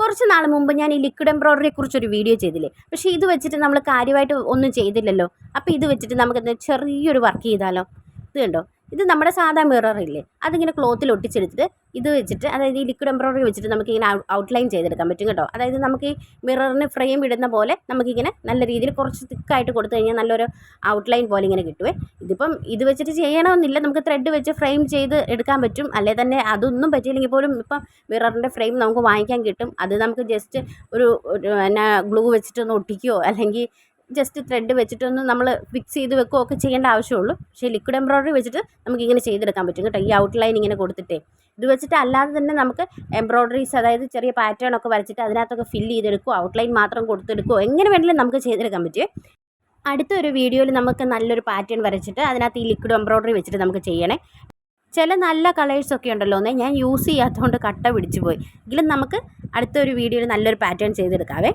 കുറച്ച് നാൾ മുമ്പ് ഞാൻ ഈ ലിക്വിഡ് എംബ്രോയ്ഡറിയെ കുറിച്ചൊരു വീഡിയോ ചെയ്തില്ലേ, പക്ഷേ ഇത് വെച്ചിട്ട് നമ്മൾ കാര്യമായിട്ട് ഒന്നും ചെയ്തില്ലല്ലോ. അപ്പോൾ ഇത് വെച്ചിട്ട് നമുക്ക് ചെറിയൊരു വർക്ക് ചെയ്താലോ. ഇത് കണ്ടോ, ഇത് നമ്മുടെ സാധാ മിററില്ലേ, അതിങ്ങനെ ക്ലോത്തിൽ ഒട്ടിച്ചെടുത്തിട്ട് ഇത് വെച്ചിട്ട്, അതായത് ഈ ലിക്വിഡ് എംബ്രോയ്ഡറി വെച്ചിട്ട് നമുക്കിങ്ങനെ ഔട്ട്ലൈൻ ചെയ്തെടുക്കാൻ പറ്റും കേട്ടോ. അതായത് നമുക്ക് ഈ മിററിന് ഫ്രെയിം ഇടുന്ന പോലെ നമുക്കിങ്ങനെ നല്ല രീതിയിൽ കുറച്ച് തിക്കായിട്ട് കൊടുത്തു കഴിഞ്ഞാൽ നല്ലൊരു ഔട്ട്ലൈൻ പോലെ ഇങ്ങനെ കിട്ടുവേ. ഇതിപ്പം ഇത് വെച്ചിട്ട് ചെയ്യണമെന്നില്ല, നമുക്ക് ത്രെഡ് വെച്ച് ഫ്രെയിം ചെയ്ത് എടുക്കാൻ പറ്റും. അല്ലെ തന്നെ അതൊന്നും പറ്റിയില്ലെങ്കിൽ പോലും ഇപ്പം മിററിൻ്റെ ഫ്രെയിം നമുക്ക് വാങ്ങിക്കാൻ കിട്ടും. അത് നമുക്ക് ജസ്റ്റ് ഒരു ഗ്ലൂ വെച്ചിട്ടൊന്ന് ഒട്ടിക്കുകയോ അല്ലെങ്കിൽ ജസ്റ്റ് ത്രെഡ് വെച്ചിട്ടൊന്ന് നമ്മൾ ഫിക്സ് ചെയ്ത് വെക്കുകയോ ഒക്കെ ചെയ്യേണ്ട ആവശ്യമുള്ളൂ. പക്ഷേ ലിക്വിഡ് എംബ്രോയ്ഡറി വെച്ചിട്ട് നമുക്കിങ്ങനെ ചെയ്തെടുക്കാൻ പറ്റും കേട്ടോ. ഈ ഔട്ട്ലൈൻ ഇങ്ങനെ കൊടുത്തിട്ടേ ഇത് വെച്ചിട്ട് അല്ലാതെ തന്നെ നമുക്ക് എംബ്രോയ്ഡറീസ്, അതായത് ചെറിയ പാറ്റേൺ ഒക്കെ വരച്ചിട്ട് അതിനകത്തൊക്കെ ഫില്ല് ചെയ്തെടുക്കുകയോ ഔട്ട്ലൈൻ മാത്രം കൊടുത്തെടുക്കുകയോ എങ്ങനെ വേണമെങ്കിലും നമുക്ക് ചെയ്തെടുക്കാൻ പറ്റുമേ. അടുത്തൊരു വീഡിയോയിൽ നമുക്ക് നല്ലൊരു പാറ്റേൺ വരച്ചിട്ട് അതിനകത്ത് ഈ ലിക്വിഡ് എംബ്രോയ്ഡറി വെച്ചിട്ട് നമുക്ക് ചെയ്യണേ. ചില നല്ല കളേഴ്സൊക്കെ ഉണ്ടല്ലോ, ഞാൻ യൂസ് ചെയ്യാത്തതുകൊണ്ട് കട്ട പിടിച്ചു പോയി. എങ്കിലും നമുക്ക് അടുത്തൊരു വീഡിയോയിൽ നല്ലൊരു പാറ്റേൺ ചെയ്തെടുക്കാവേ.